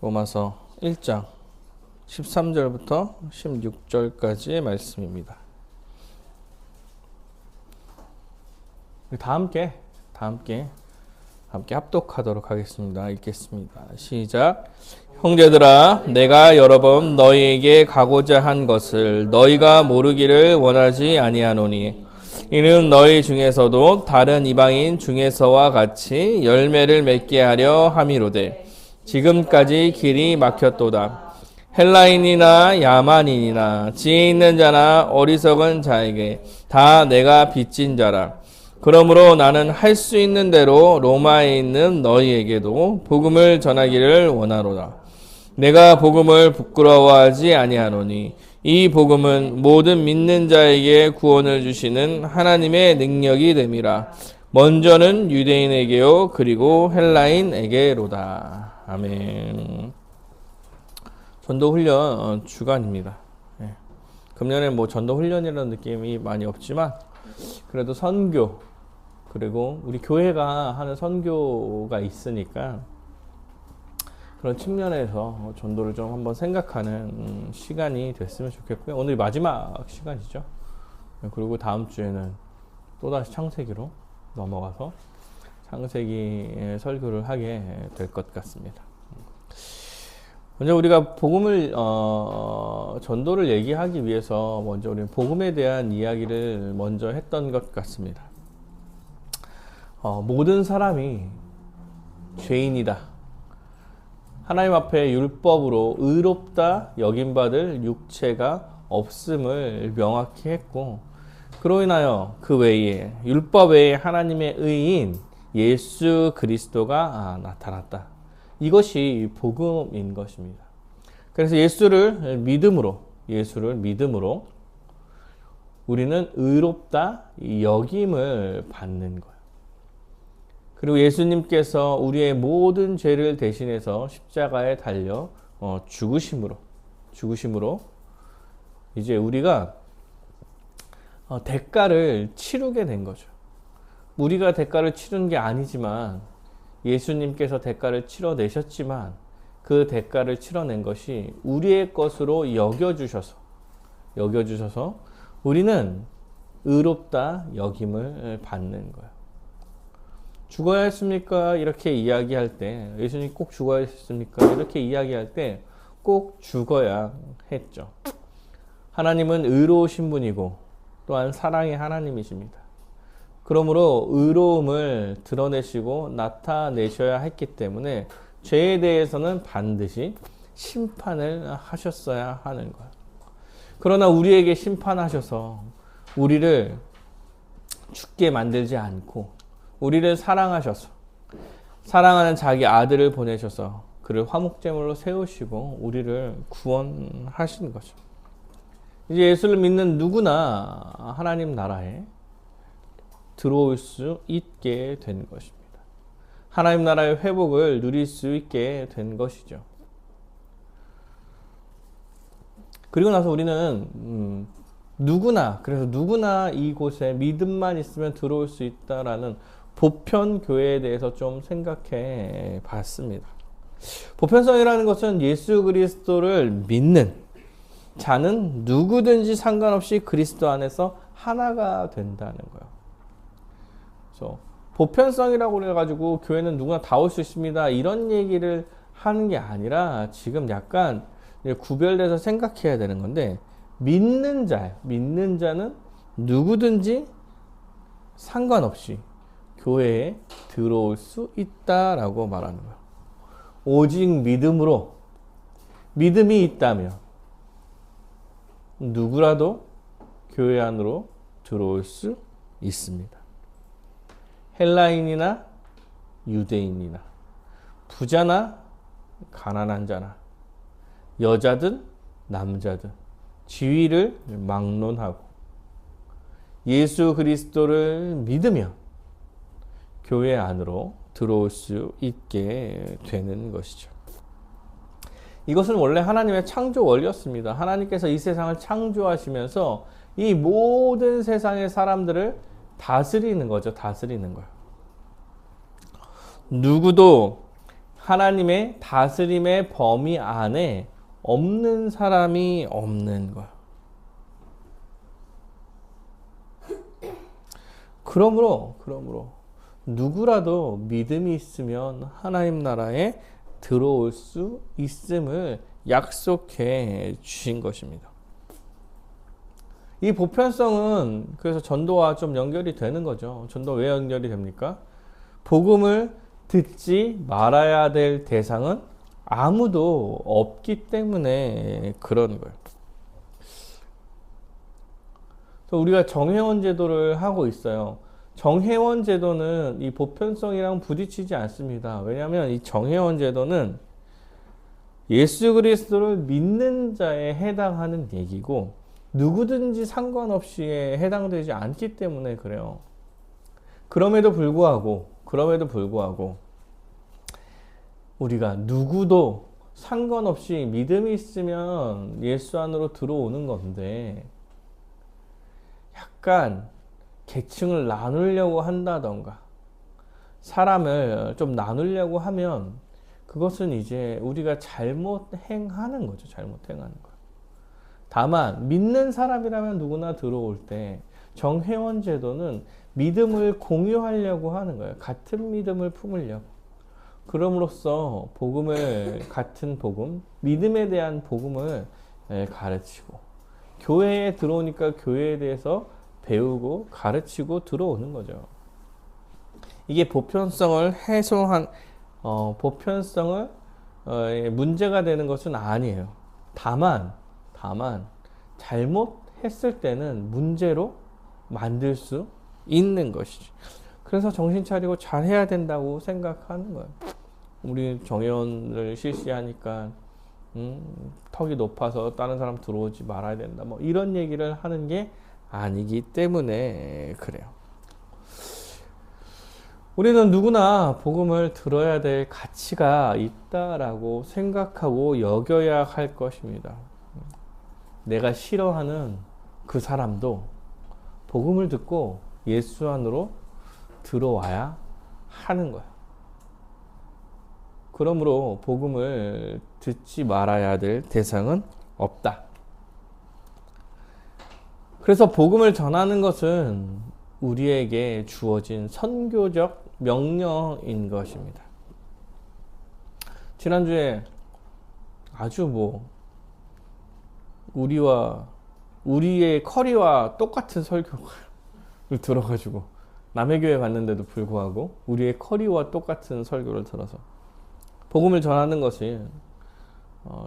로마서 1장 13절부터 16절까지의 말씀입니다. 다 함께 합독하도록 하겠습니다. 읽겠습니다. 시작. 형제들아, 내가 여러 번 너희에게 가고자 한 것을 너희가 모르기를 원하지 아니하노니, 이는 너희 중에서도 다른 이방인 중에서와 같이 열매를 맺게 하려 함이로되 지금까지 길이 막혔도다. 헬라인이나 야만인이나 지혜 있는 자나 어리석은 자에게 다 내가 빚진 자라. 그러므로 나는 할 수 있는 대로 로마에 있는 너희에게도 복음을 전하기를 원하노라. 내가 복음을 부끄러워하지 아니하노니 이 복음은 모든 믿는 자에게 구원을 주시는 하나님의 능력이 됨이라. 먼저는 유대인에게요 그리고 헬라인에게로다. 아멘. 전도 훈련 주간입니다. 금년에 전도 훈련이라는 느낌이 많이 없지만 그래도 선교, 그리고 우리 교회가 하는 선교가 있으니까 그런 측면에서 전도를 좀 한번 생각하는 시간이 됐으면 좋겠고요. 오늘이 마지막 시간이죠. 그리고 다음 주에는 또다시 창세기로 넘어가서 창세기 설교를 하게 될 것 같습니다. 먼저 우리가 복음을 전도를 얘기하기 위해서 먼저 우리는 복음에 대한 이야기를 먼저 했던 것 같습니다. 모든 사람이 죄인이다. 하나님 앞에 율법으로 의롭다 여김받을 육체가 없음을 명확히 했고, 그로 인하여 그 외에 율법 외에 하나님의 의인 예수 그리스도가 나타났다. 이것이 복음인 것입니다. 그래서 예수를 믿음으로 우리는 의롭다 여김을 받는 거예요. 그리고 예수님께서 우리의 모든 죄를 대신해서 십자가에 달려 죽으심으로 이제 우리가 대가를 치르게 된 거죠. 우리가 대가를 치른 게 아니지만 예수님께서 대가를 치러내셨지만 그 대가를 치러낸 것이 우리의 것으로 여겨주셔서 우리는 의롭다 여김을 받는 거예요. 죽어야 했습니까? 이렇게 이야기할 때, 예수님 꼭 죽어야 했습니까? 이렇게 이야기할 때 꼭 죽어야 했죠. 하나님은 의로우신 분이고 또한 사랑의 하나님이십니다. 그러므로 의로움을 드러내시고 나타내셔야 했기 때문에 죄에 대해서는 반드시 심판을 하셨어야 하는 거예요. 그러나 우리에게 심판하셔서 우리를 죽게 만들지 않고 우리를 사랑하셔서 사랑하는 자기 아들을 보내셔서 그를 화목제물로 세우시고 우리를 구원하신 거죠. 이제 예수를 믿는 누구나 하나님 나라에 들어올 수 있게 된 것입니다. 하나님 나라의 회복을 누릴 수 있게 된 것이죠. 그리고 나서 우리는 그래서 누구나 이곳에 믿음만 있으면 들어올 수 있다라는 보편 교회에 대해서 좀 생각해 봤습니다. 보편성이라는 것은 예수 그리스도를 믿는 자는 누구든지 상관없이 그리스도 안에서 하나가 된다는 거예요. 그래서 보편성이라고 그래가지고 교회는 누구나 다 올 수 있습니다, 이런 얘기를 하는 게 아니라 지금 약간 구별돼서 생각해야 되는 건데, 믿는 자는 누구든지 상관없이 교회에 들어올 수 있다라고 말하는 거예요. 오직 믿음이 있다면 누구라도 교회 안으로 들어올 수 있습니다. 헬라인이나 유대인이나 부자나 가난한 자나 여자든 남자든 지위를 막론하고 예수 그리스도를 믿으며 교회 안으로 들어올 수 있게 되는 것이죠. 이것은 원래 하나님의 창조 원리였습니다. 하나님께서 이 세상을 창조하시면서 이 모든 세상의 사람들을 다스리는 거죠. 누구도 하나님의 다스림의 범위 안에 없는 사람이 없는 거야. 그러므로 누구라도 믿음이 있으면 하나님 나라에 들어올 수 있음을 약속해 주신 것입니다. 이 보편성은 그래서 전도와 좀 연결이 되는 거죠. 전도 왜 연결이 됩니까? 복음을 듣지 말아야 될 대상은 아무도 없기 때문에 그런 거예요. 우리가 정회원 제도를 하고 있어요. 정회원 제도는 이 보편성이랑 부딪히지 않습니다. 왜냐하면 이 정회원 제도는 예수 그리스도를 믿는 자에 해당하는 얘기고 누구든지 상관없이 해당되지 않기 때문에 그래요. 그럼에도 불구하고 우리가 누구도 상관없이 믿음이 있으면 예수 안으로 들어오는 건데 약간 계층을 나누려고 한다던가 사람을 좀 나누려고 하면 그것은 이제 우리가 잘못 행하는 거죠. 잘못 행하는 거예요. 다만 믿는 사람이라면 누구나 들어올 때 정회원 제도는 믿음을 공유하려고 하는 거예요. 같은 믿음을 품으려고. 그럼으로써 복음을 같은 복음, 믿음에 대한 복음을 가르치고 교회에 들어오니까 교회에 대해서 배우고 가르치고 들어오는 거죠. 이게 보편성을 해소한 보편성을 문제가 되는 것은 아니에요. 다만 잘못했을 때는 문제로 만들 수 있는 것이죠. 그래서 정신 차리고 잘 해야 된다고 생각하는 거예요. 우리 정회원을 실시하니까 턱이 높아서 다른 사람 들어오지 말아야 된다. 뭐 이런 얘기를 하는 게 아니기 때문에 그래요. 우리는 누구나 복음을 들어야 될 가치가 있다라고 생각하고 여겨야 할 것입니다. 내가 싫어하는 그 사람도 복음을 듣고 예수 안으로 들어와야 하는 거야. 그러므로 복음을 듣지 말아야 될 대상은 없다. 그래서 복음을 전하는 것은 우리에게 주어진 선교적 명령인 것입니다. 지난주에 아주 우리의 커리와 똑같은 설교를 들어가지고 남의 교회 갔는데도 불구하고 우리의 커리와 똑같은 설교를 들어서 복음을 전하는 것이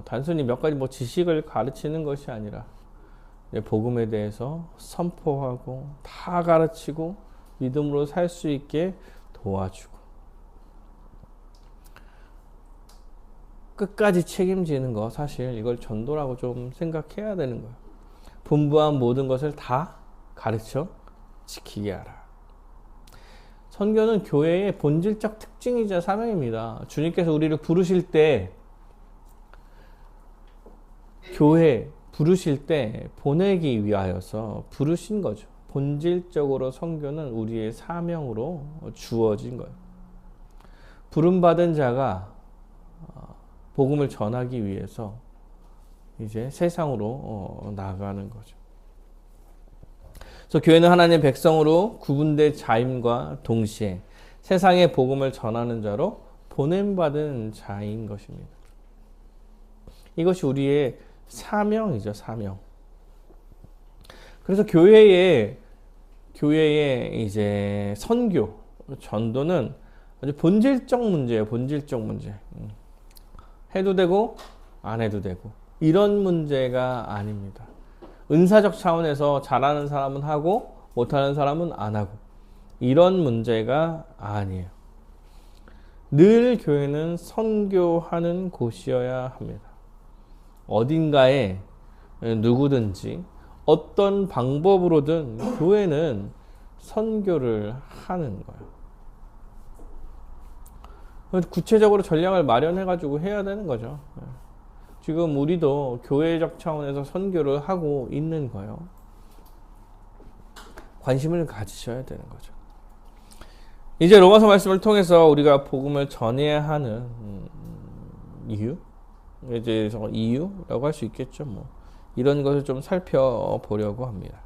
단순히 몇 가지 지식을 가르치는 것이 아니라 복음에 대해서 선포하고 다 가르치고 믿음으로 살 수 있게 도와주고 끝까지 책임지는 거, 사실 이걸 전도라고 좀 생각해야 되는 거예요. 분부한 모든 것을 다 가르쳐 지키게 하라. 선교는 교회의 본질적 특징이자 사명입니다. 주님께서 우리를 부르실 때 교회 부르실 때 보내기 위하여서 부르신 거죠. 본질적으로 선교는 우리의 사명으로 주어진 거예요. 부름받은 자가 복음을 전하기 위해서 이제 세상으로 나아가는 거죠. 그래서 교회는 하나님의 백성으로 구분된 자임과 동시에 세상에 복음을 전하는 자로 보냄받은 자인 것입니다. 이것이 우리의 사명이죠, 사명. 그래서 교회의 이제 선교, 전도는 아주 본질적 문제예요, 본질적 문제. 해도 되고 안 해도 되고 이런 문제가 아닙니다. 은사적 차원에서 잘하는 사람은 하고 못하는 사람은 안 하고 이런 문제가 아니에요. 늘 교회는 선교하는 곳이어야 합니다. 어딘가에 누구든지 어떤 방법으로든 교회는 선교를 하는 거예요. 구체적으로 전략을 마련해가지고 해야 되는 거죠. 지금 우리도 교회적 차원에서 선교를 하고 있는 거예요. 관심을 가지셔야 되는 거죠. 이제 로마서 말씀을 통해서 우리가 복음을 전해야 하는 이유? 이제 이유라고 할 수 있겠죠. 뭐 이런 것을 좀 살펴보려고 합니다.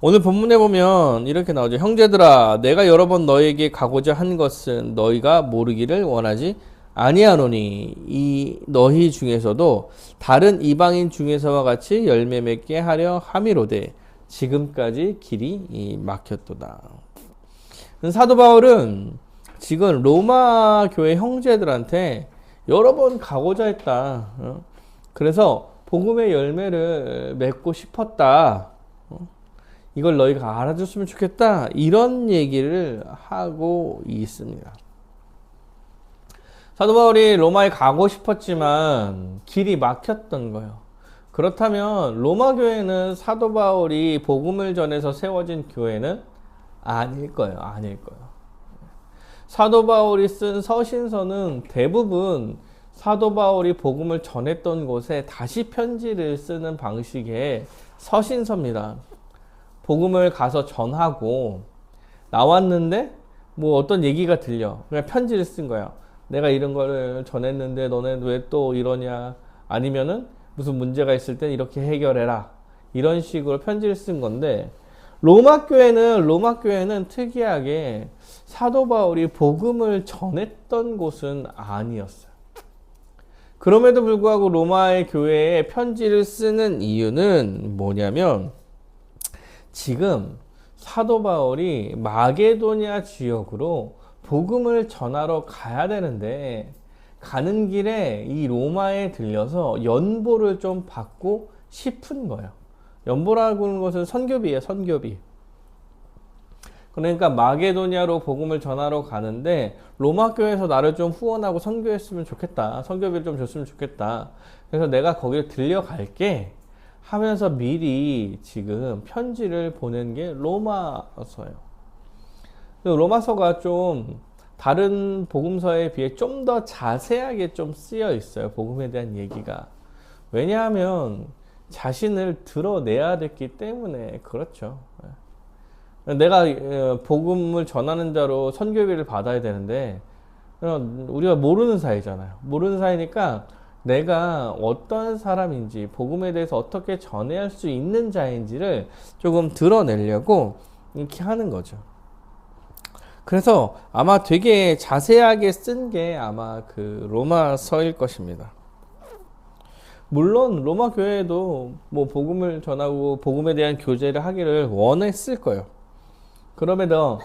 오늘 본문에 보면 이렇게 나오죠. 형제들아, 내가 여러 번 너에게 가고자 한 것은 너희가 모르기를 원하지 아니하노니 이 너희 중에서도 다른 이방인 중에서와 같이 열매 맺게 하려 함이로되 지금까지 길이 막혔도다. 사도 바울은 지금 로마 교회 형제들한테 여러 번 가고자 했다. 그래서 복음의 열매를 맺고 싶었다. 이걸 너희가 알아줬으면 좋겠다. 이런 얘기를 하고 있습니다. 사도 바울이 로마에 가고 싶었지만 길이 막혔던 거예요. 그렇다면 로마 교회는 사도 바울이 복음을 전해서 세워진 교회는 아닐 거예요. 아닐 거예요. 사도 바울이 쓴 서신서는 대부분 사도 바울이 복음을 전했던 곳에 다시 편지를 쓰는 방식의 서신서입니다. 복음을 가서 전하고 나왔는데 뭐 어떤 얘기가 들려. 그냥 편지를 쓴 거야. 내가 이런 거를 전했는데 너네 왜 또 이러냐. 아니면은 무슨 문제가 있을 땐 이렇게 해결해라. 이런 식으로 편지를 쓴 건데 로마 교회는 특이하게 사도 바울이 복음을 전했던 곳은 아니었어요. 그럼에도 불구하고 로마의 교회에 편지를 쓰는 이유는 뭐냐면 지금 사도 바울이 마게도냐 지역으로 복음을 전하러 가야 되는데 가는 길에 이 로마에 들려서 연보를 좀 받고 싶은 거예요. 연보라고 하는 것은 선교비예요. 선교비. 그러니까 마게도냐로 복음을 전하러 가는데 로마 교회에서 나를 좀 후원하고 선교했으면 좋겠다. 선교비를 좀 줬으면 좋겠다. 그래서 내가 거기를 들려갈게 하면서 미리 지금 편지를 보낸 게 로마서예요. 로마서가 좀 다른 복음서에 비해 좀 더 자세하게 좀 쓰여 있어요. 복음에 대한 얘기가. 왜냐하면 자신을 드러내야 됐기 때문에 그렇죠. 내가 복음을 전하는 자로 선교비를 받아야 되는데 우리가 모르는 사이잖아요. 모르는 사이니까 내가 어떤 사람인지 복음에 대해서 어떻게 전해야 할 수 있는 자인지를 조금 드러내려고 이렇게 하는 거죠. 그래서 아마 되게 자세하게 쓴 게 아마 그 로마서일 것입니다. 물론 로마 교회도 뭐 복음을 전하고 복음에 대한 교제를 하기를 원했을 거예요. 그럼에도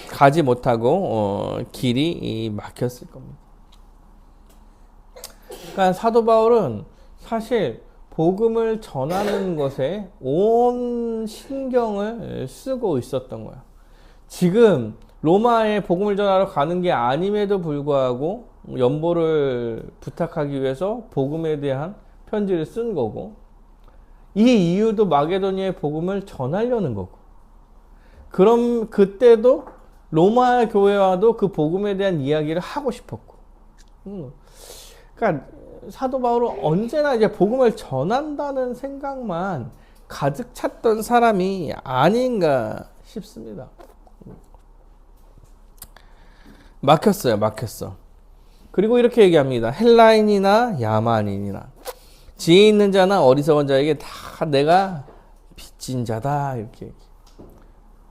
가지 못하고 길이 막혔을 겁니다. 그러니까 사도 바울은 사실 복음을 전하는 것에 온 신경을 쓰고 있었던 거야. 지금 로마에 복음을 전하러 가는 게 아님에도 불구하고 연보를 부탁하기 위해서 복음에 대한 편지를 쓴 거고, 이 이유도 마게도니아의 복음을 전하려는 거고, 그럼 그때도 로마 교회와도 그 복음에 대한 이야기를 하고 싶었고, 그러니까 사도 바울은 언제나 이제 복음을 전한다는 생각만 가득 찼던 사람이 아닌가 싶습니다. 막혔어. 그리고 이렇게 얘기합니다. 헬라인이나 야만인이나 지혜 있는 자나 어리석은 자에게 다 내가 빚진 자다. 이렇게.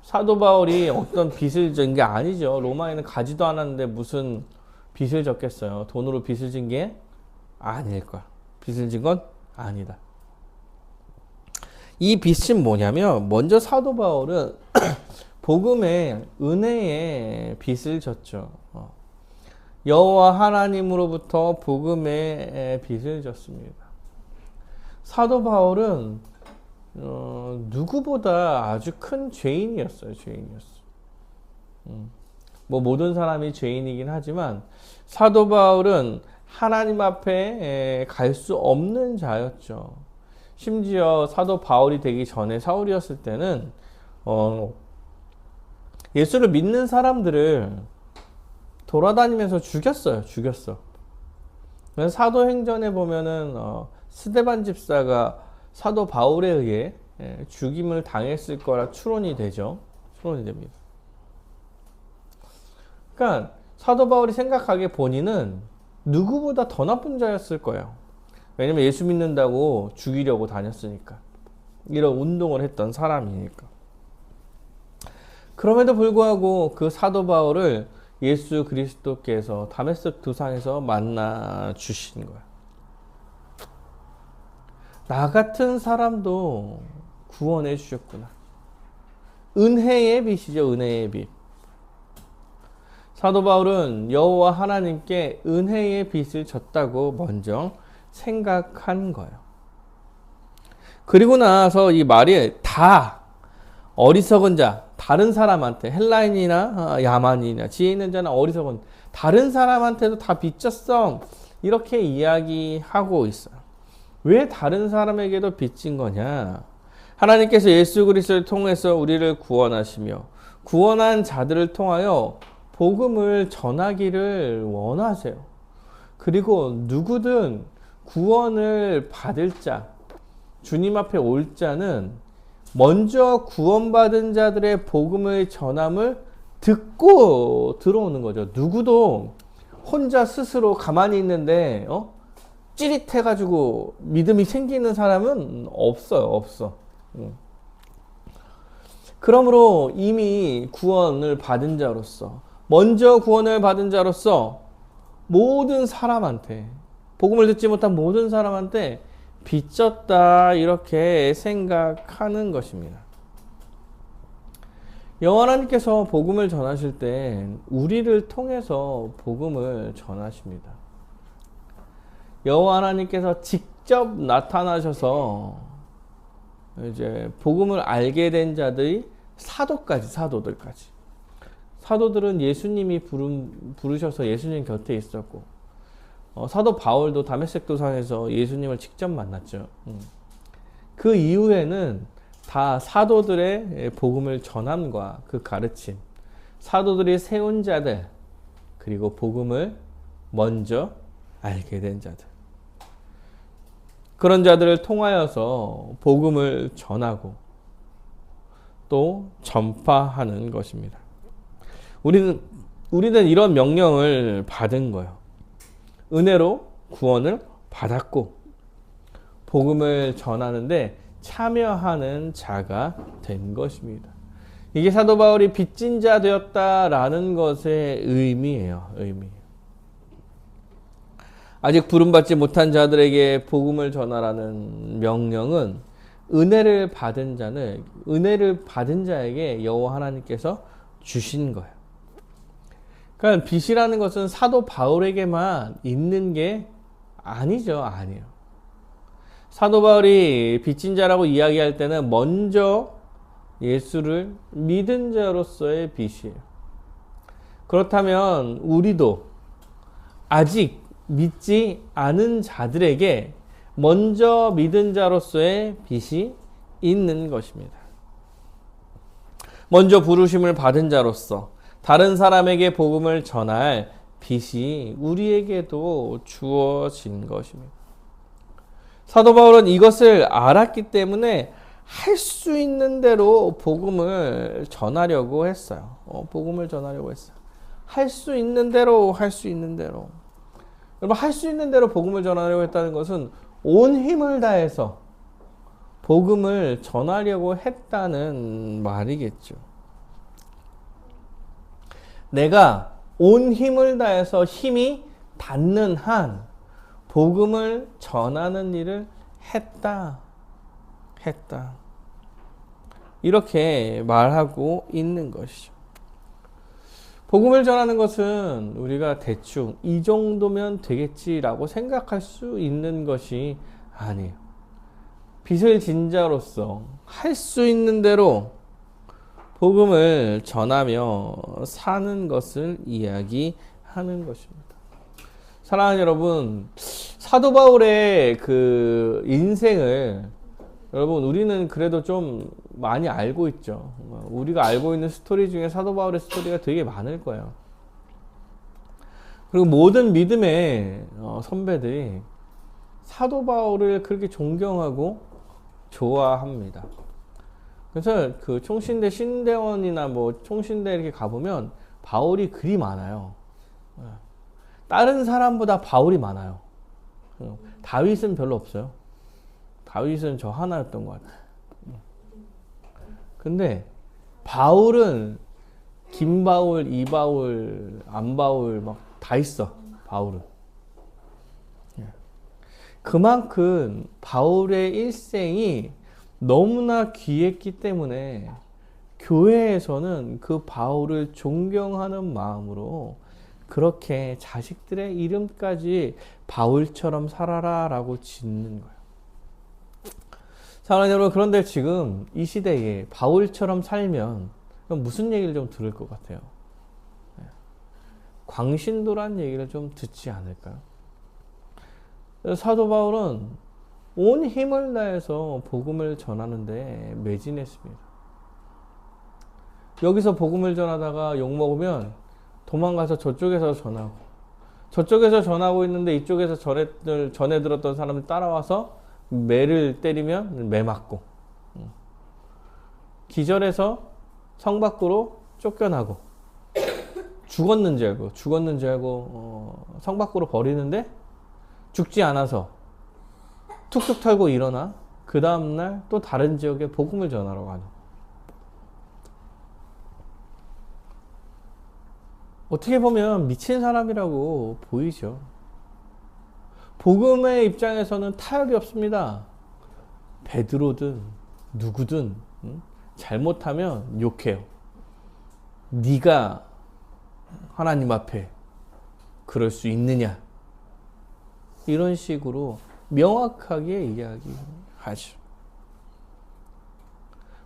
사도 바울이 어떤 빚을 진 게 아니죠. 로마에는 가지도 않았는데 무슨 빚을 졌겠어요. 돈으로 빚을 진 게 아닐 거야. 빚을 진 건 아니다. 이 빚은 뭐냐면 먼저 사도 바울은 복음의 은혜의 빚을 졌죠. 여호와 하나님으로부터 복음의 빚을 졌습니다. 사도 바울은 누구보다 아주 큰 죄인이었어요. 뭐 모든 사람이 죄인이긴 하지만 사도 바울은 하나님 앞에 갈 수 없는 자였죠. 심지어 사도 바울이 되기 전에 사울이었을 때는 예수를 믿는 사람들을 돌아다니면서 죽였어. 그래서 사도행전에 보면은 스데반 집사가 사도 바울에 의해 죽임을 당했을 거라 추론이 됩니다. 그러니까 사도 바울이 생각하기에 본인은 누구보다 더 나쁜 자였을 거예요. 왜냐면 예수 믿는다고 죽이려고 다녔으니까. 이런 운동을 했던 사람이니까. 그럼에도 불구하고 그 사도 바울을 예수 그리스도께서 다메섹 두상에서 만나 주신 거야. 나 같은 사람도 구원해 주셨구나. 은혜의 빛이죠. 은혜의 빛. 사도 바울은 여호와 하나님께 은혜의 빛을 졌다고 먼저 생각한 거예요. 그리고 나서 이 말이 다 어리석은 자, 다른 사람한테, 헬라인이나 야만인이나 지혜 있는 자는 어리석은 다른 사람한테도 다 비쳤어. 이렇게 이야기하고 있어요. 왜 다른 사람에게도 빚진 거냐? 하나님께서 예수 그리스도를 통해서 우리를 구원하시며 구원한 자들을 통하여 복음을 전하기를 원하세요. 그리고 누구든 구원을 받을 자, 주님 앞에 올 자는 먼저 구원받은 자들의 복음의 전함을 듣고 들어오는 거죠. 누구도 혼자 스스로 가만히 있는데 찌릿해가지고 믿음이 생기는 사람은 없어요. 없어. 그러므로 이미 구원을 받은 자로서, 먼저 구원을 받은 자로서 모든 사람한테, 복음을 듣지 못한 모든 사람한테 빚졌다, 이렇게 생각하는 것입니다. 여호와 하나님께서 복음을 전하실 때 우리를 통해서 복음을 전하십니다. 여호와 하나님께서 직접 나타나셔서 이제 복음을 알게 된 자들이 사도들까지. 사도들은 예수님이 부르셔서 예수님 곁에 있었고, 사도 바울도 다메섹 도상에서 예수님을 직접 만났죠. 그 이후에는 다 사도들의 복음을 전함과 그 가르침, 사도들이 세운 자들, 그리고 복음을 먼저 알게 된 자들, 그런 자들을 통하여서 복음을 전하고 또 전파하는 것입니다. 우리는 이런 명령을 받은 거예요. 은혜로 구원을 받았고 복음을 전하는데 참여하는 자가 된 것입니다. 이게 사도 바울이 빚진 자 되었다라는 것의 의미예요. 아직 부름받지 못한 자들에게 복음을 전하라는 명령은 은혜를 받은 자에게 여호와 하나님께서 주신 거예요. 그러니까 빚이라는 것은 사도 바울에게만 있는 게 아니죠. 아니에요. 사도 바울이 빚진 자라고 이야기할 때는 먼저 예수를 믿은 자로서의 빚이에요. 그렇다면 우리도 아직 믿지 않은 자들에게 먼저 믿은 자로서의 빚이 있는 것입니다. 먼저 부르심을 받은 자로서 다른 사람에게 복음을 전할 빚이 우리에게도 주어진 것입니다. 사도 바울은 이것을 알았기 때문에 할 수 있는 대로 복음을 전하려고 했어요. 할 수 있는 대로. 여러분, 할 수 있는 대로 복음을 전하려고 했다는 것은 온 힘을 다해서 복음을 전하려고 했다는 말이겠죠. 내가 온 힘을 다해서 힘이 닿는 한 복음을 전하는 일을 했다. 이렇게 말하고 있는 것이죠. 복음을 전하는 것은 우리가 대충 이 정도면 되겠지라고 생각할 수 있는 것이 아니에요. 빚을 진 자로서 할 수 있는 대로 복음을 전하며 사는 것을 이야기하는 것입니다. 사랑하는 여러분, 사도 바울의 그 인생을 여러분 우리는 그래도 좀 많이 알고 있죠. 우리가 알고 있는 스토리 중에 사도 바울의 스토리가 되게 많을 거예요. 그리고 모든 믿음의 선배들이 사도 바울을 그렇게 존경하고 좋아합니다. 그래서 그 총신대 신대원이나 뭐 총신대 이렇게 가보면 바울이 그리 많아요. 다른 사람보다 바울이 많아요. 다윗은 별로 없어요. 다윗은 저 하나였던 것 같아요. 근데 바울은 김바울, 이바울, 안바울 막 다 있어. 바울은. 그만큼 바울의 일생이 너무나 귀했기 때문에 교회에서는 그 바울을 존경하는 마음으로 그렇게 자식들의 이름까지 바울처럼 살아라 라고 짓는 거예요. 사랑하는 여러분, 그런데 지금 이 시대에 바울처럼 살면 무슨 얘기를 좀 들을 것 같아요? 광신도란 얘기를 좀 듣지 않을까요? 사도 바울은 온 힘을 다해서 복음을 전하는데 매진했습니다. 여기서 복음을 전하다가 욕먹으면 도망가서 저쪽에서 전하고, 저쪽에서 전하고 있는데 이쪽에서 전에 들었던 사람이 따라와서 매를 때리면 매 맞고, 기절해서 성 밖으로 쫓겨나고, 죽었는지 알고 성 밖으로 버리는데 죽지 않아서 툭툭 털고 일어나 그 다음날 또 다른 지역에 복음을 전하러 가는. 어떻게 보면 미친 사람이라고 보이죠. 복음의 입장에서는 타협이 없습니다. 베드로든 누구든 잘못하면 욕해요. 네가 하나님 앞에 그럴 수 있느냐, 이런 식으로 명확하게 이야기하죠.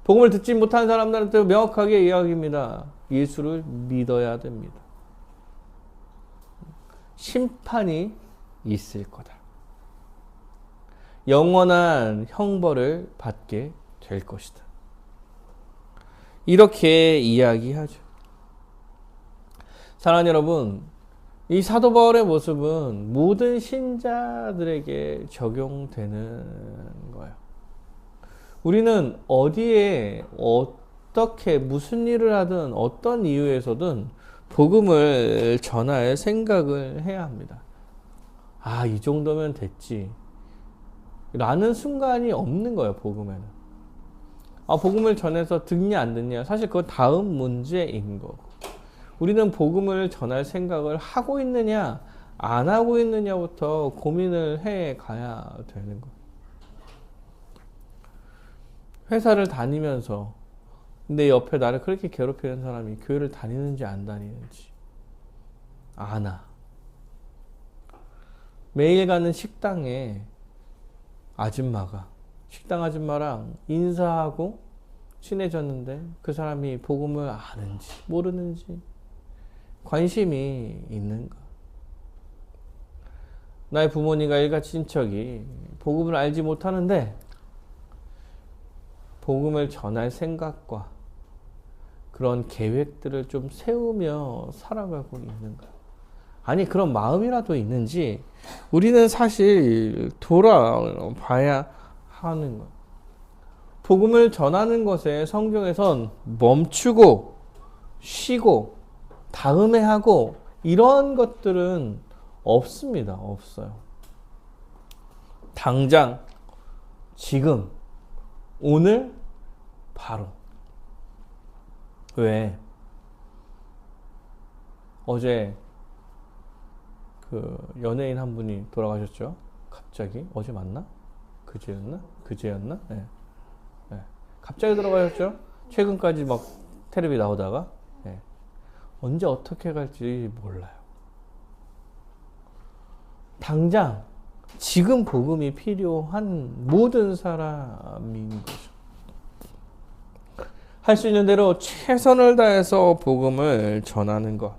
복음을 듣지 못한 사람들한테 명확하게 이야기합니다. 예수를 믿어야 됩니다. 심판이 있을 거다. 영원한 형벌을 받게 될 것이다. 이렇게 이야기하죠. 사랑하는 여러분, 이 사도 바울의 모습은 모든 신자들에게 적용되는 거예요. 우리는 어디에 어떻게 무슨 일을 하든 어떤 이유에서든 복음을 전할 생각을 해야 합니다. 아, 이 정도면 됐지 라는 순간이 없는 거예요. 복음에는. 아, 복음을 전해서 듣냐 안 듣냐, 사실 그건 다음 문제인 거고, 우리는 복음을 전할 생각을 하고 있느냐 안 하고 있느냐부터 고민을 해 가야 되는 거예요. 회사를 다니면서 내 옆에 나를 그렇게 괴롭히는 사람이 교회를 다니는지 안 다니는지 아나. 매일 가는 식당에 아줌마가 식당 아줌마랑 인사하고 친해졌는데 그 사람이 복음을 아는지 모르는지 관심이 있는가. 나의 부모님과 일가 친척이 복음을 알지 못하는데 복음을 전할 생각과 그런 계획들을 좀 세우며 살아가고 있는가. 아니, 그런 마음이라도 있는지 우리는 사실 돌아봐야 하는 것. 복음을 전하는 것에 성경에선 멈추고 쉬고 다음에 하고 이런 것들은 없습니다. 없어요. 당장 지금 오늘 바로. 왜? 어제 그 연예인 한 분이 돌아가셨죠? 갑자기. 어제 맞나? 그제였나? 네. 네. 갑자기 돌아가셨죠? 최근까지 막 텔레비 나오다가. 네. 언제 어떻게 갈지 몰라요. 당장 지금 복음이 필요한 모든 사람인 거죠. 할 수 있는 대로 최선을 다해서 복음을 전하는 것.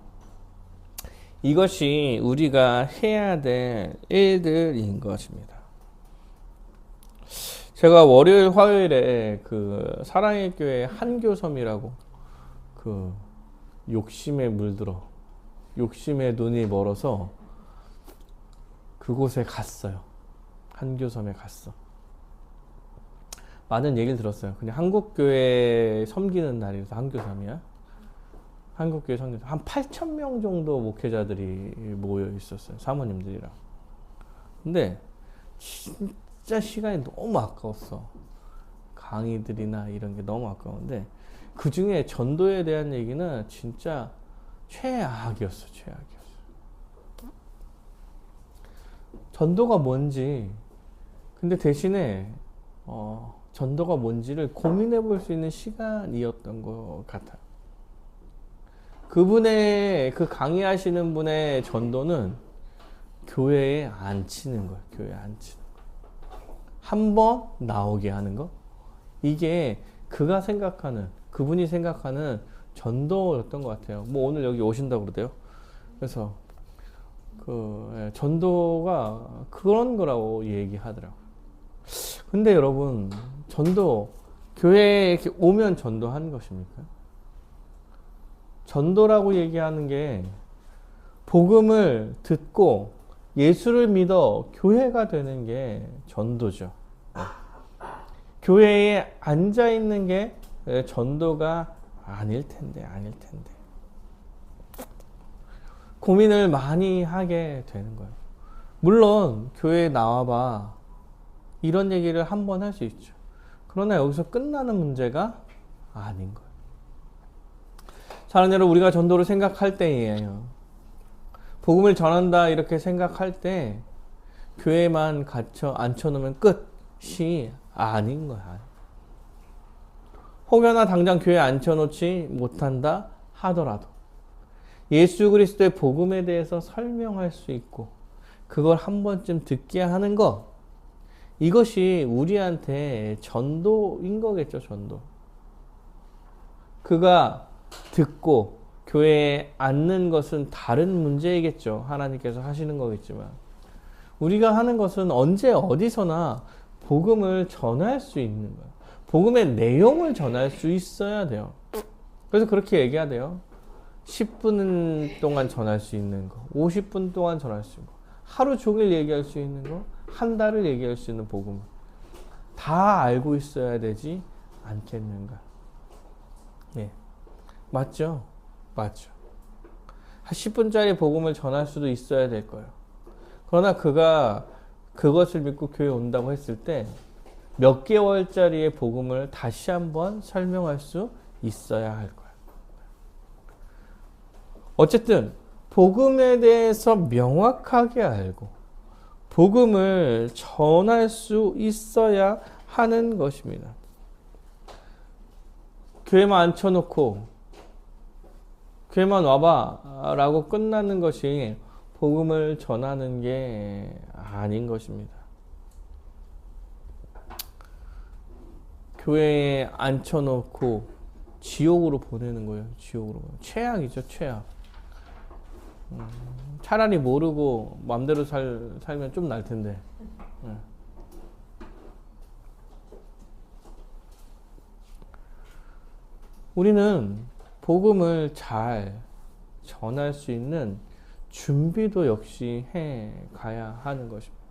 이것이 우리가 해야 될 일들인 것입니다. 제가 월요일, 화요일에 그 사랑의 교회 한교섬이라고 그 욕심에 물들어 욕심에 눈이 멀어서 그곳에 갔어요. 한교섬에 갔어. 많은 얘기를 들었어요. 그냥 한국교회 섬기는 날이라서 한교섬이야. 한국교회 성교사 한 8,000명 정도 목회자들이 모여 있었어요. 사모님들이랑. 근데 진짜 시간이 너무 아까웠어. 강의들이나 이런 게 너무 아까운데 그 중에 전도에 대한 얘기는 진짜 최악이었어. 전도가 뭔지, 근데 대신에 전도가 뭔지를 고민해 볼 수 있는 시간이었던 것 같아요. 그분의 그 강의하시는 분의 전도는 교회에 앉히는 거예요. 교회에 앉히는 거. 한 번 나오게 하는 거. 이게 그분이 생각하는 전도였던 것 같아요. 뭐 오늘 여기 오신다고 그러대요. 그래서 전도가 그런 거라고 얘기하더라고요. 근데 여러분, 교회에 이렇게 오면 전도하는 것입니까? 전도라고 얘기하는 게 복음을 듣고 예수를 믿어 교회가 되는 게 전도죠. 교회에 앉아 있는 게 전도가 아닐 텐데. 고민을 많이 하게 되는 거예요. 물론 교회에 나와봐 이런 얘기를 한 번 할 수 있죠. 그러나 여기서 끝나는 문제가 아닌 거예요. 사랑하는 여러분, 우리가 전도를 생각할 때예요. 복음을 전한다 이렇게 생각할 때 교회만 앉혀놓으면 끝이 아닌 거야. 혹여나 당장 교회에 앉혀놓지 못한다 하더라도 예수 그리스도의 복음에 대해서 설명할 수 있고 그걸 한 번쯤 듣게 하는 것, 이것이 우리한테 전도인 거겠죠. 전도. 그가 듣고 교회에 앉는 것은 다른 문제이겠죠. 하나님께서 하시는 거겠지만 우리가 하는 것은 언제 어디서나 복음을 전할 수 있는 거예요. 복음의 내용을 전할 수 있어야 돼요. 그래서 그렇게 얘기하대요. 10분 동안 전할 수 있는 거, 50분 동안 전할 수 있는 거, 하루 종일 얘기할 수 있는 거, 한 달을 얘기할 수 있는 복음을 다 알고 있어야 되지 않겠는가. 네. 맞죠? 맞죠. 한 10분짜리 복음을 전할 수도 있어야 될 거예요. 그러나 그가 그것을 믿고 교회에 온다고 했을 때 몇 개월짜리의 복음을 다시 한번 설명할 수 있어야 할 거예요. 어쨌든 복음에 대해서 명확하게 알고 복음을 전할 수 있어야 하는 것입니다. 교회만 앉혀놓고 교회만 와봐 라고 끝나는 것이 복음을 전하는 게 아닌 것입니다. 교회에 앉혀놓고 지옥으로 보내는 거예요. 지옥으로. 최악이죠. 최악. 차라리 모르고 마음대로 살면 좀 날 텐데. 우리는 복음을 잘 전할 수 있는 준비도 역시 해 가야 하는 것입니다.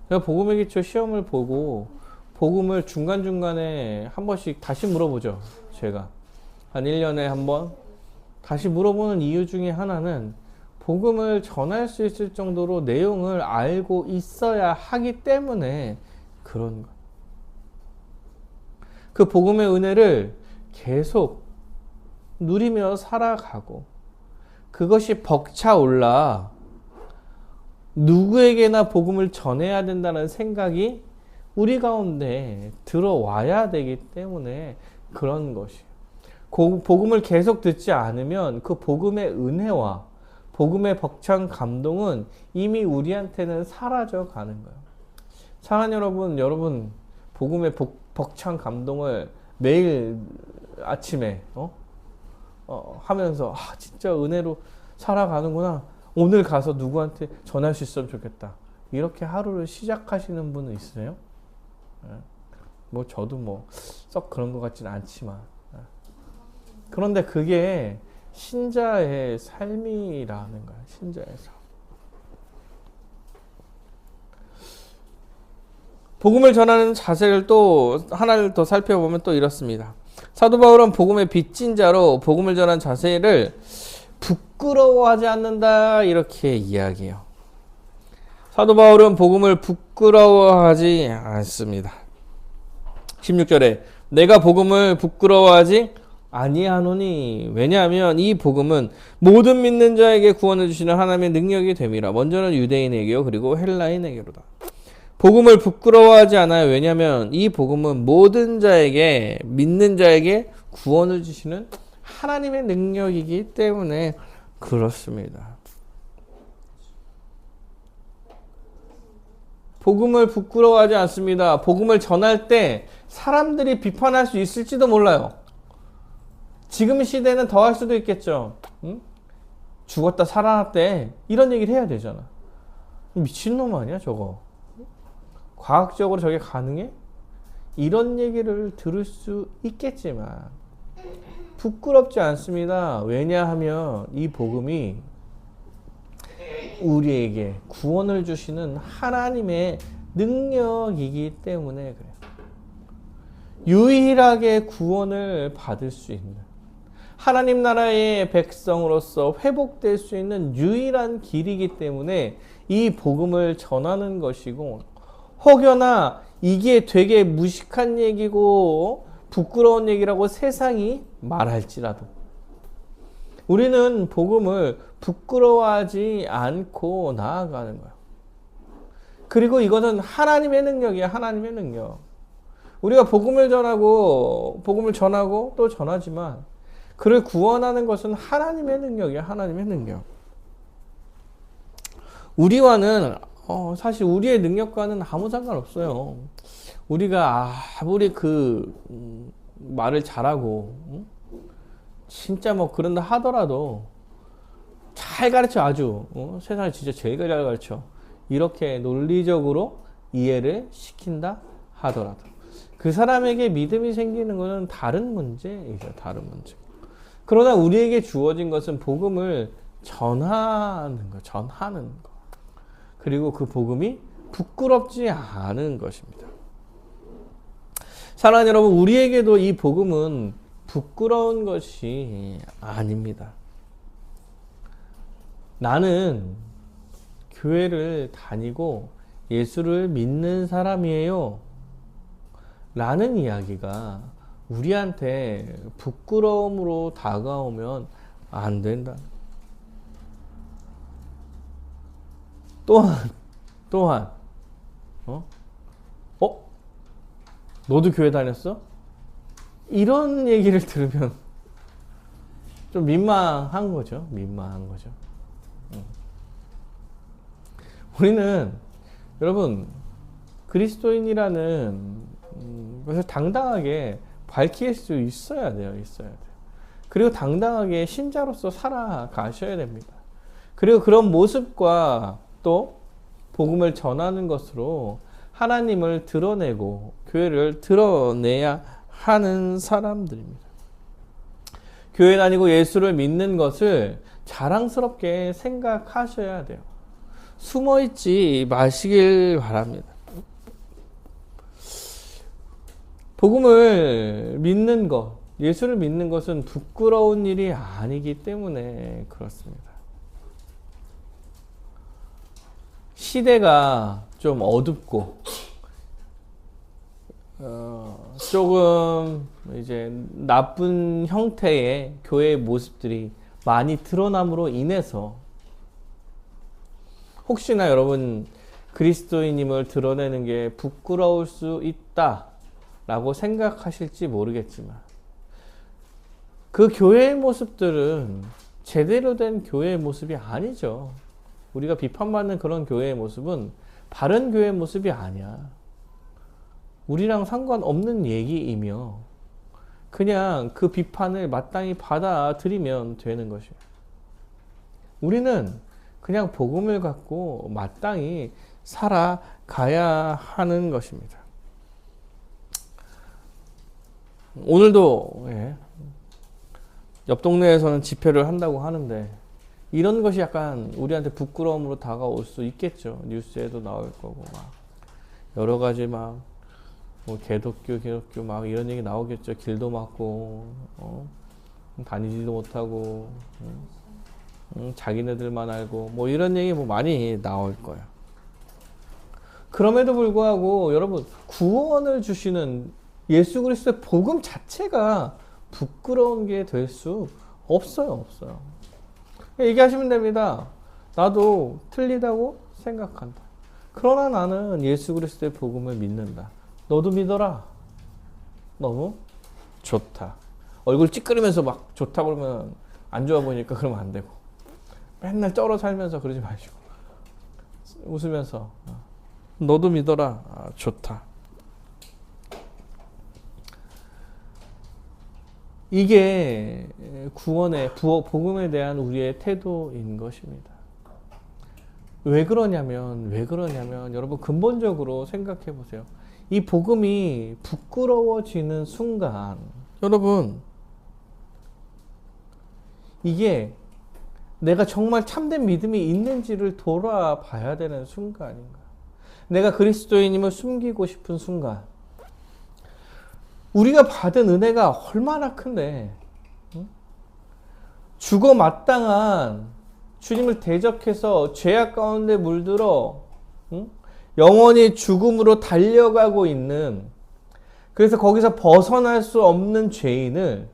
제가 복음의 기초 시험을 보고 복음을 중간중간에 한 번씩 다시 물어보죠. 제가 한 1년에 한 번 다시 물어보는 이유 중에 하나는 복음을 전할 수 있을 정도로 내용을 알고 있어야 하기 때문에 그런 것. 그 복음의 은혜를 계속 누리며 살아가고 그것이 벅차올라 누구에게나 복음을 전해야 된다는 생각이 우리 가운데 들어와야 되기 때문에 그런 것이에요. 복음을 계속 듣지 않으면 그 복음의 은혜와 복음의 벅찬 감동은 이미 우리한테는 사라져 가는 거예요. 사랑하는 여러분 복음의 벅찬 감동을 매일 아침에 하면서 진짜 은혜로 살아가는구나. 오늘 가서 누구한테 전할 수 있으면 좋겠다. 이렇게 하루를 시작하시는 분은 있으세요? 뭐 저도 썩 그런 것 같지는 않지만 그런데 그게 신자의 삶이라는 거야. 신자의 삶. 복음을 전하는 자세를 또 하나를 더 살펴보면 또 이렇습니다. 사도 바울은 복음의 빚진 자로 복음을 전한 자세를 부끄러워하지 않는다 이렇게 이야기해요. 사도 바울은 복음을 부끄러워하지 않습니다. 16절에 내가 복음을 부끄러워하지 아니하노니 왜냐하면 이 복음은 모든 믿는 자에게 구원을 주시는 하나님의 능력이 됨이라. 먼저는 유대인에게요 그리고 헬라인에게로다. 복음을 부끄러워하지 않아요. 왜냐하면 이 복음은 모든 자에게 믿는 자에게 구원을 주시는 하나님의 능력이기 때문에 그렇습니다. 복음을 부끄러워하지 않습니다. 복음을 전할 때 사람들이 비판할 수 있을지도 몰라요. 지금 시대는 더 할 수도 있겠죠. 응? 죽었다 살아났대 이런 얘기를 해야 되잖아. 미친놈 아니야 저거. 과학적으로 저게 가능해? 이런 얘기를 들을 수 있겠지만 부끄럽지 않습니다. 왜냐하면 이 복음이 우리에게 구원을 주시는 하나님의 능력이기 때문에 그래요. 유일하게 구원을 받을 수 있는 하나님 나라의 백성으로서 회복될 수 있는 유일한 길이기 때문에 이 복음을 전하는 것이고, 혹여나 이게 되게 무식한 얘기고 부끄러운 얘기라고 세상이 말할지라도 우리는 복음을 부끄러워하지 않고 나아가는 거예요. 그리고 이것은 하나님의 능력이야. 하나님의 능력. 우리가 복음을 전하고 또 전하지만 그를 구원하는 것은 하나님의 능력이야. 하나님의 능력. 우리와는 사실 우리의 능력과는 아무 상관없어요. 우리가 아무리 말을 잘하고 진짜 그런다 하더라도 잘 가르쳐 아주 세상에 진짜 제일 잘 가르쳐 이렇게 논리적으로 이해를 시킨다 하더라도 그 사람에게 믿음이 생기는 것은 다른 문제이죠. 다른 문제. 그러나 우리에게 주어진 것은 복음을 전하는 것, 전하는 것. 그리고 그 복음이 부끄럽지 않은 것입니다. 사랑하는 여러분, 우리에게도 이 복음은 부끄러운 것이 아닙니다. 나는 교회를 다니고 예수를 믿는 사람이에요 라는 이야기가 우리한테 부끄러움으로 다가오면 안 된다. 또한 너도 교회 다녔어? 이런 얘기를 들으면 좀 민망한 거죠. 민망한 거죠. 우리는 여러분 그리스도인이라는 것을 당당하게 밝힐 수 있어야 돼요. 그리고 당당하게 신자로서 살아가셔야 됩니다. 그리고 그런 모습과 또 복음을 전하는 것으로 하나님을 드러내고 교회를 드러내야 하는 사람들입니다. 교회 다니고 예수를 믿는 것을 자랑스럽게 생각하셔야 돼요. 숨어있지 마시길 바랍니다. 복음을 믿는 것, 예수를 믿는 것은 부끄러운 일이 아니기 때문에 그렇습니다. 시대가 좀 어둡고 조금 이제 나쁜 형태의 교회의 모습들이 많이 드러남으로 인해서 혹시나 여러분 그리스도인임을 드러내는 게 부끄러울 수 있다라고 생각하실지 모르겠지만 그 교회의 모습들은 제대로 된 교회의 모습이 아니죠. 우리가 비판받는 그런 교회의 모습은 바른 교회의 모습이 아니야. 우리랑 상관없는 얘기이며 그냥 그 비판을 마땅히 받아들이면 되는 것이에요. 우리는 그냥 복음을 갖고 마땅히 살아가야 하는 것입니다. 오늘도 옆 동네에서는 집회를 한다고 하는데 이런 것이 약간 우리한테 부끄러움으로 다가올 수 있겠죠. 뉴스에도 나올 거고 여러 가지 뭐 개독교 막 이런 얘기 나오겠죠. 길도 막고 다니지도 못하고 자기네들만 알고 뭐 이런 얘기 뭐 많이 나올 거예요. 그럼에도 불구하고 여러분 구원을 주시는 예수 그리스도의 복음 자체가 부끄러운 게 될 수 없어요. 얘기하시면 됩니다. 나도 틀리다고 생각한다. 그러나 나는 예수 그리스도의 복음을 믿는다. 너도 믿어라. 너무 좋다. 얼굴 찌끄리면서 막 좋다 그러면 안 좋아 보이니까 그러면 안 되고 맨날 쩔어 살면서 그러지 마시고 웃으면서 너도 믿어라. 좋다. 이게 구원의 복음에 대한 우리의 태도인 것입니다. 왜 그러냐면 여러분 근본적으로 생각해 보세요. 이 복음이 부끄러워지는 순간 여러분 이게 내가 정말 참된 믿음이 있는지를 돌아봐야 되는 순간인가. 내가 그리스도인임을 숨기고 싶은 순간. 우리가 받은 은혜가 얼마나 큰데 죽어 마땅한 주님을 대적해서 죄악 가운데 물들어 영원히 죽음으로 달려가고 있는, 그래서 거기서 벗어날 수 없는 죄인을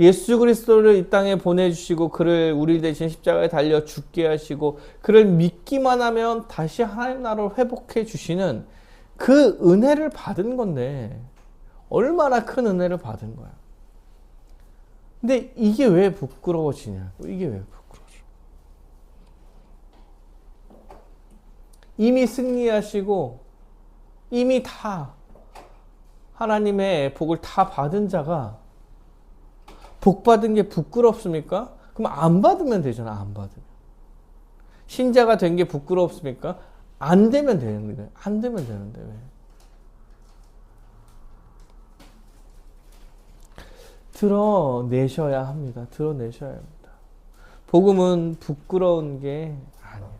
예수 그리스도를 이 땅에 보내주시고 그를 우리 대신 십자가에 달려 죽게 하시고 그를 믿기만 하면 다시 하나님 나라로 회복해 주시는 그 은혜를 받은 건데 얼마나 큰 은혜를 받은 거야. 근데 이게 왜 부끄러워지냐고. 이게 왜 부끄러워져. 이미 승리하시고 이미 다 하나님의 복을 다 받은 자가 복 받은 게 부끄럽습니까? 그럼 안 받으면 되잖아. 안 받으면. 신자가 된 게 부끄럽습니까? 안 되면 되는데. 안 되면 되는데 왜? 드러내셔야 합니다. 드러내셔야 합니다. 복음은 부끄러운 게 아니에요.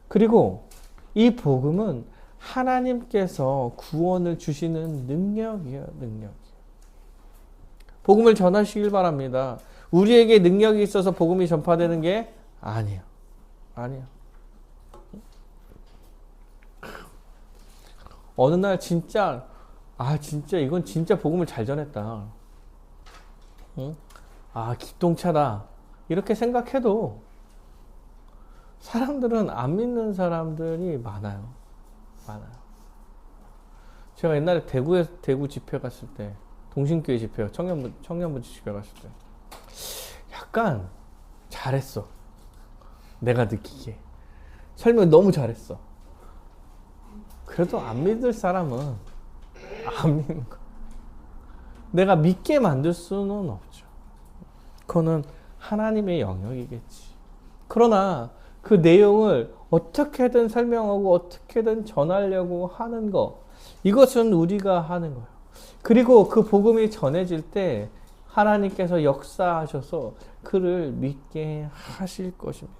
그리고 이 복음은 하나님께서 구원을 주시는 능력이에요. 능력. 복음을 전하시길 바랍니다. 우리에게 능력이 있어서 복음이 전파되는 게 아니에요. 아니에요. 어느 날 진짜 이건 진짜 복음을 잘 전했다. 응? 기똥차다. 이렇게 생각해도 사람들은 안 믿는 사람들이 많아요. 제가 옛날에 대구 집회 갔을 때, 동신교회 집회, 청년부 집회 갔을 때 약간 잘했어. 내가 느끼기에 설명 너무 잘했어. 그래도 안 믿을 사람은 안 믿는 거. 내가 믿게 만들 수는 없죠. 그거는 하나님의 영역이겠지. 그러나 그 내용을 어떻게든 설명하고 어떻게든 전하려고 하는 거, 이것은 우리가 하는 거예요. 그리고 그 복음이 전해질 때 하나님께서 역사하셔서 그를 믿게 하실 것입니다.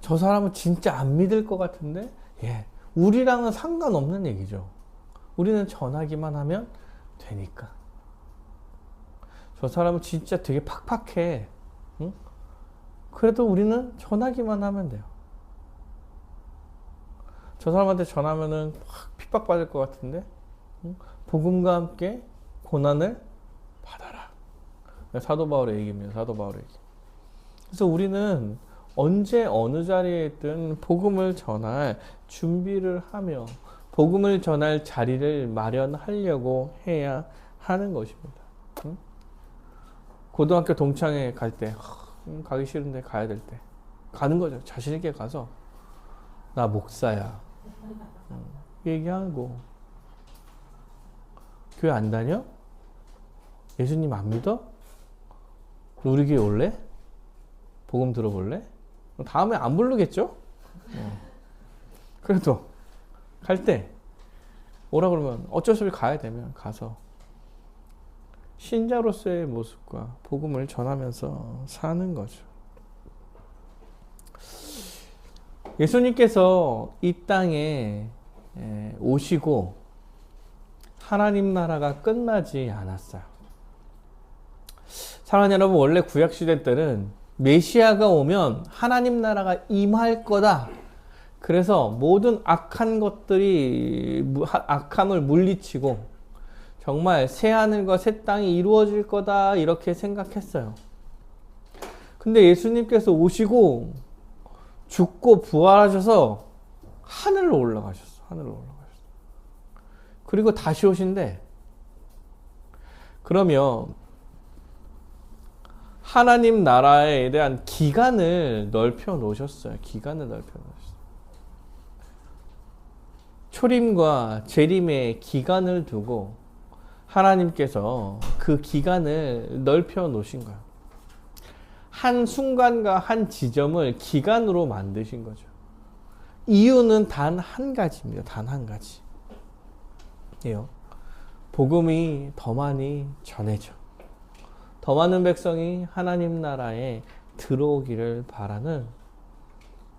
저 사람은 진짜 안 믿을 것 같은데, 우리랑은 상관없는 얘기죠. 우리는 전하기만 하면 되니까. 저 사람은 진짜 되게 팍팍해. 응? 그래도 우리는 전하기만 하면 돼요. 저 사람한테 전하면은 확 핍박받을 것 같은데, 응? 복음과 함께 고난을 받아라. 사도 바울의 얘기입니다. 사도 바울의 얘기. 그래서 우리는 언제 어느 자리에 있든 복음을 전할 준비를 하며 복음을 전할 자리를 마련하려고 해야 하는 것입니다. 응? 고등학교 동창회 갈 때, 가기 싫은데 가야 될 때 가는 거죠. 자신 있게 가서 나 목사야 얘기하고, 교회 안 다녀? 예수님 안 믿어? 우리 교회 올래? 복음 들어볼래? 다음에 안 부르겠죠? 그래도 갈 때 오라 그러면 어쩔 수 없이 가야 되면 가서 신자로서의 모습과 복음을 전하면서 사는 거죠. 예수님께서 이 땅에 오시고 하나님 나라가 끝나지 않았어요. 사랑하는 여러분, 원래 구약시대 때는 메시아가 오면 하나님 나라가 임할 거다. 그래서 모든 악한 것들이, 악함을 물리치고 정말 새 하늘과 새 땅이 이루어질 거다 이렇게 생각했어요. 근데 예수님께서 오시고 죽고 부활하셔서 하늘로 올라가셨어. 하늘로 올라가셨어. 그리고 다시 오신대. 그러면 하나님 나라에 대한 기간을 넓혀 놓으셨어요. 기간을 넓혀 놓으셨어요. 초림과 재림의 기간을 두고 하나님께서 그 기간을 넓혀 놓으신 거예요. 한 순간과 한 지점을 기간으로 만드신 거죠. 이유는 단 한 가지입니다. 단 한 가지. 예요. 복음이 더 많이 전해져. 더 많은 백성이 하나님 나라에 들어오기를 바라는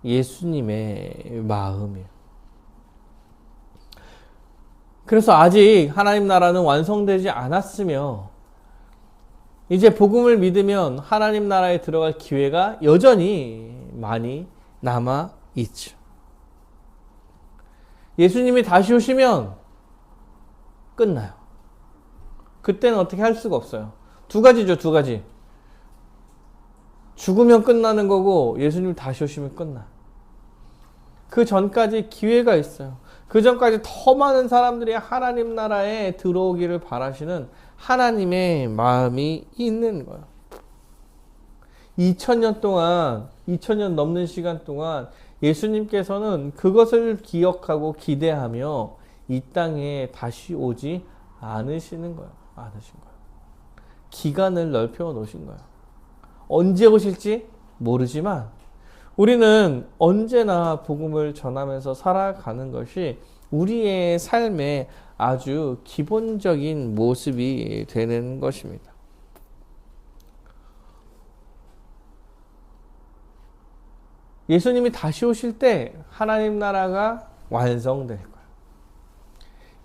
예수님의 마음이에요. 그래서 아직 하나님 나라는 완성되지 않았으며 이제 복음을 믿으면 하나님 나라에 들어갈 기회가 여전히 많이 남아 있죠. 예수님이 다시 오시면 끝나요. 그때는 어떻게 할 수가 없어요. 두 가지죠, 두 가지. 죽으면 끝나는 거고 예수님 다시 오시면 끝나. 그 전까지 기회가 있어요. 그 전까지 더 많은 사람들이 하나님 나라에 들어오기를 바라시는 하나님의 마음이 있는 거예요. 2000년 동안, 2000년 넘는 시간 동안 예수님께서는 그것을 기억하고 기대하며 이 땅에 다시 오지 않으시는 거예요. 않으신 거예요. 기간을 넓혀 놓으신 거예요. 언제 오실지 모르지만 우리는 언제나 복음을 전하면서 살아가는 것이 우리의 삶의 아주 기본적인 모습이 되는 것입니다. 예수님이 다시 오실 때 하나님 나라가 완성될 거예요.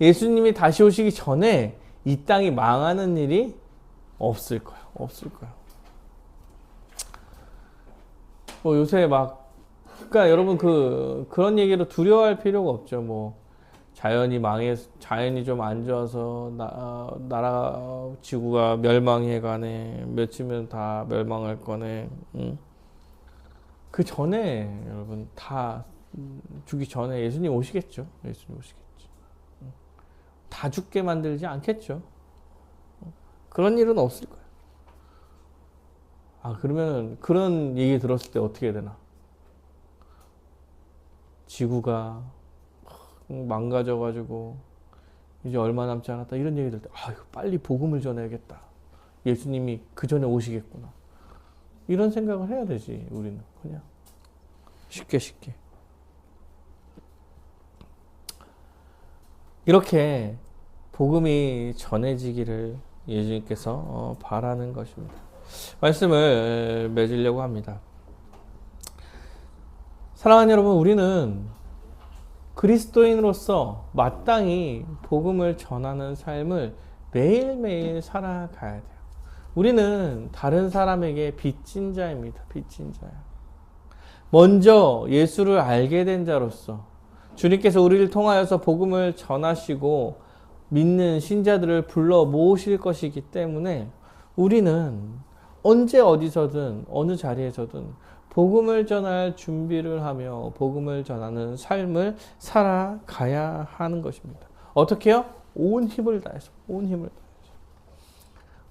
예수님이 다시 오시기 전에 이 땅이 망하는 일이 없을 거예요. 없을 거예요. 뭐 요새 막, 그러니까 여러분 그런 얘기로 두려워할 필요가 없죠. 자연이 좀 안 좋아서 나라 지구가 멸망해 가네. 며칠면 다 멸망할 거네. 그 전에 여러분 다 죽기 전에 예수님 오시겠죠. 예수님 오시겠죠. 다 죽게 만들지 않겠죠. 그런 일은 없을 거예요. 그러면 그런 얘기 들었을 때 어떻게 되나? 지구가 망가져가지고 이제 얼마 남지 않았다 이런 얘기 들을 때 빨리 복음을 전해야겠다. 예수님이 그 전에 오시겠구나. 이런 생각을 해야 되지. 우리는 그냥 쉽게 이렇게 복음이 전해지기를 예수님께서 바라는 것입니다. 말씀을 맺으려고 합니다. 사랑하는 여러분, 우리는 그리스도인으로서 마땅히 복음을 전하는 삶을 매일매일 살아가야 돼요. 우리는 다른 사람에게 빚진 자입니다. 빚진 자야. 먼저 예수를 알게 된 자로서 주님께서 우리를 통하여서 복음을 전하시고 믿는 신자들을 불러 모으실 것이기 때문에 우리는 언제 어디서든 어느 자리에서든 복음을 전할 준비를 하며 복음을 전하는 삶을 살아가야 하는 것입니다. 어떻게요? 온 힘을 다해서.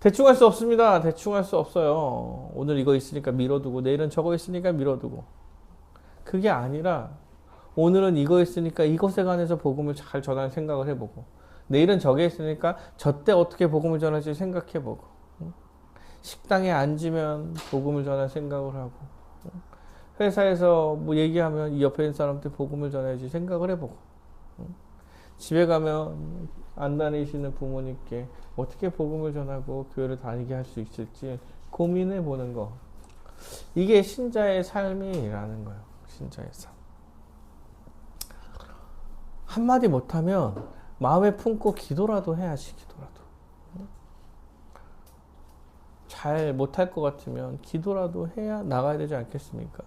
대충 할 수 없습니다. 대충 할 수 없어요. 오늘 이거 있으니까 미뤄두고 내일은 저거 있으니까 미뤄두고. 그게 아니라 오늘은 이거 있으니까 이것에 관해서 복음을 잘 전할 생각을 해보고 내일은 저게 있으니까 저때 어떻게 복음을 전할지 생각해보고 식당에 앉으면 복음을 전할 생각을 하고 회사에서 뭐 얘기하면 이 옆에 있는 사람한테 복음을 전해야지 생각을 해보고 집에 가면 안 다니시는 부모님께 어떻게 복음을 전하고 교회를 다니게 할 수 있을지 고민해 보는 거. 이게 신자의 삶이라는 거예요. 신자의 삶. 한마디 못하면 마음에 품고 기도라도 해야지. 기도라도. 잘 못할 것 같으면 기도라도 해야 나가야 되지 않겠습니까?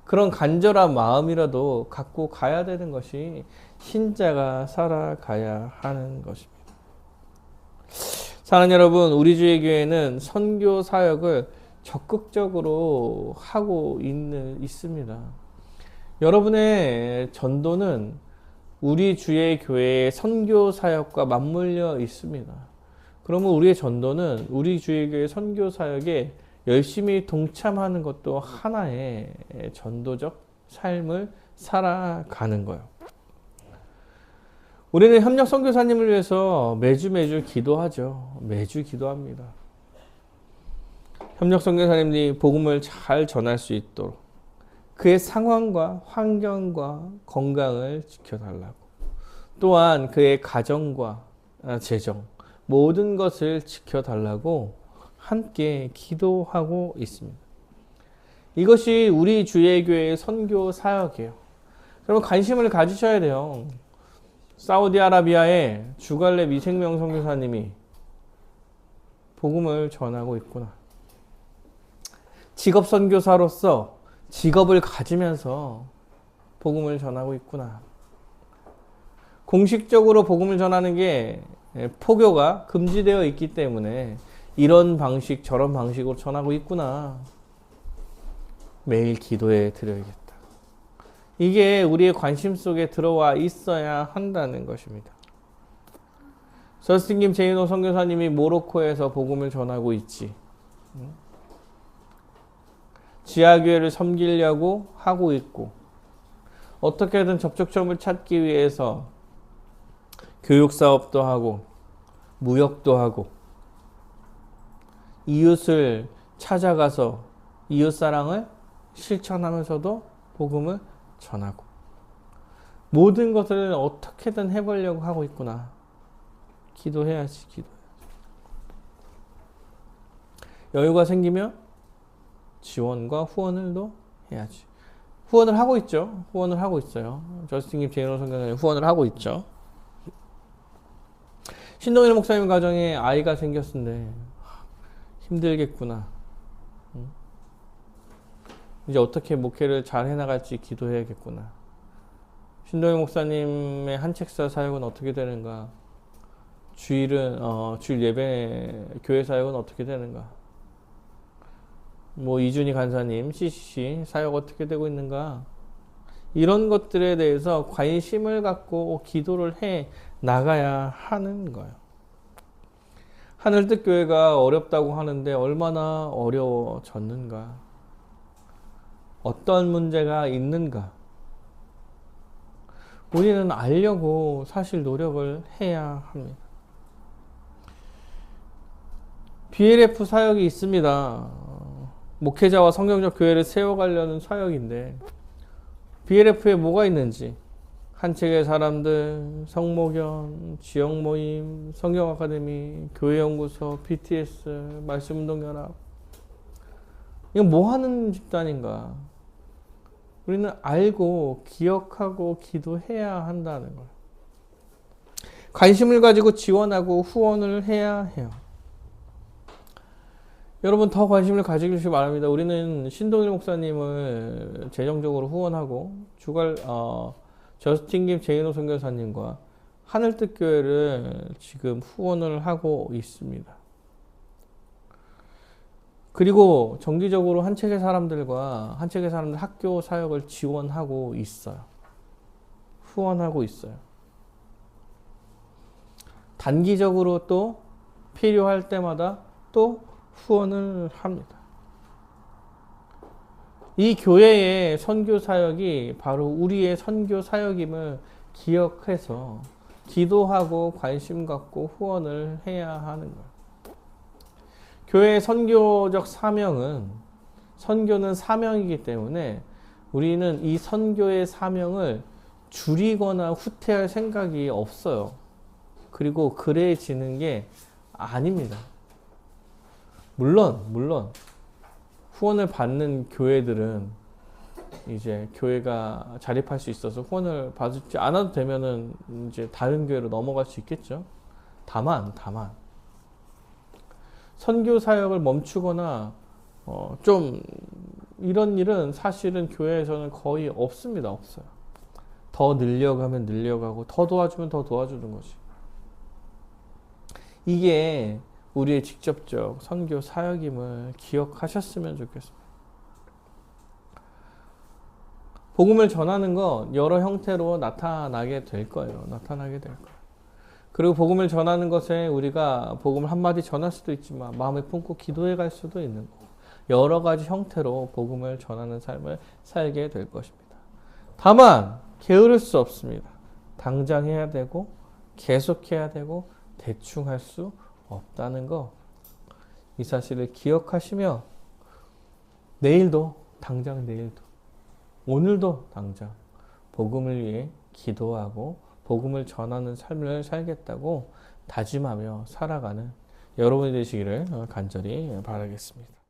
그런 간절한 마음이라도 갖고 가야 되는 것이 신자가 살아가야 하는 것입니다. 사랑하는 여러분, 우리 주의 교회는 선교 사역을 적극적으로 하고 있습니다. 여러분의 전도는 우리 주의 교회의 선교 사역과 맞물려 있습니다. 그러면 우리의 전도는 우리 주의 교회 선교 사역에 열심히 동참하는 것도 하나의 전도적 삶을 살아가는 거예요. 우리는 협력 선교사님을 위해서 매주 기도하죠. 매주 기도합니다. 협력 선교사님이 복음을 잘 전할 수 있도록 그의 상황과 환경과 건강을 지켜달라고, 또한 그의 가정과 재정 모든 것을 지켜달라고 함께 기도하고 있습니다. 이것이 우리 주의 교회의 선교 사역이에요. 그러면 관심을 가지셔야 돼요. 사우디아라비아의 주갈렙 이생명 선교사님이 복음을 전하고 있구나. 직업 선교사로서 직업을 가지면서 복음을 전하고 있구나. 공식적으로 복음을 전하는 게 포교가 금지되어 있기 때문에 이런 방식 저런 방식으로 전하고 있구나. 매일 기도해 드려야겠다. 이게 우리의 관심 속에 들어와 있어야 한다는 것입니다. 저스틴 김 제이노 선교사님이 모로코에서 복음을 전하고 있지. 지하교회를 섬기려고 하고 있고, 어떻게든 접촉점을 찾기 위해서 교육사업도 하고 무역도 하고 이웃을 찾아가서 이웃사랑을 실천하면서도 복음을 전하고, 모든 것을 어떻게든 해보려고 하고 있구나. 기도해야지. 여유가 생기면 지원과 후원을도 해야지. 후원을 하고 있죠. 후원을 하고 있어요. 저스틴 김 제이노 선교사님 후원을 하고 있죠. 신동일 목사님 가정에 아이가 생겼는데 힘들겠구나. 이제 어떻게 목회를 잘 해나갈지 기도해야겠구나. 신동일 목사님의 한책사 사역은 어떻게 되는가? 주일 예배 교회 사역은 어떻게 되는가? 이준희 간사님 CCC 사역 어떻게 되고 있는가? 이런 것들에 대해서 관심을 갖고 기도를 해 나가야 하는 거예요. 하늘뜻 교회가 어렵다고 하는데 얼마나 어려워졌는가? 어떤 문제가 있는가? 우리는 알려고 사실 노력을 해야 합니다. BLF 사역이 있습니다. 목회자와 성경적 교회를 세워가려는 사역인데 BLF에 뭐가 있는지, 한책의 사람들, 성모견, 지역모임, 성경아카데미, 교회연구소, BTS, 말씀운동연합, 이건 뭐 하는 집단인가? 우리는 알고 기억하고 기도해야 한다는 거예요. 관심을 가지고 지원하고 후원을 해야 해요. 여러분 더 관심을 가지시기 바랍니다. 우리는 신동일 목사님을 재정적으로 후원하고 저스틴 김 제이노 선교사님과 하늘뜻 교회를 지금 후원을 하고 있습니다. 그리고 정기적으로 한책의 사람들 학교 사역을 지원하고 있어요. 후원하고 있어요. 단기적으로 또 필요할 때마다 또 후원을 합니다. 이 교회의 선교 사역이 바로 우리의 선교 사역임을 기억해서 기도하고 관심 갖고 후원을 해야 하는 거예요. 교회의 선교적 사명은, 선교는 사명이기 때문에 우리는 이 선교의 사명을 줄이거나 후퇴할 생각이 없어요. 그리고 그래지는 게 아닙니다. 물론 후원을 받는 교회들은 이제 교회가 자립할 수 있어서 후원을 받지 않아도 되면은 이제 다른 교회로 넘어갈 수 있겠죠. 다만 선교 사역을 멈추거나 좀 이런 일은 사실은 교회에서는 거의 없습니다. 없어요. 더 늘려가면 늘려가고 더 도와주면 더 도와주는 거지. 이게 우리의 직접적 선교 사역임을 기억하셨으면 좋겠습니다. 복음을 전하는 건 여러 형태로 나타나게 될 거예요. 그리고 복음을 전하는 것에 우리가 복음을 한마디 전할 수도 있지만 마음에 품고 기도해 갈 수도 있는 거고 여러 가지 형태로 복음을 전하는 삶을 살게 될 것입니다. 다만 게으를 수 없습니다. 당장 해야 되고 계속해야 되고 대충 할 수 없다는 거, 이 사실을 기억하시며 내일도 오늘도 당장 복음을 위해 기도하고 복음을 전하는 삶을 살겠다고 다짐하며 살아가는 여러분이 되시기를 간절히 바라겠습니다.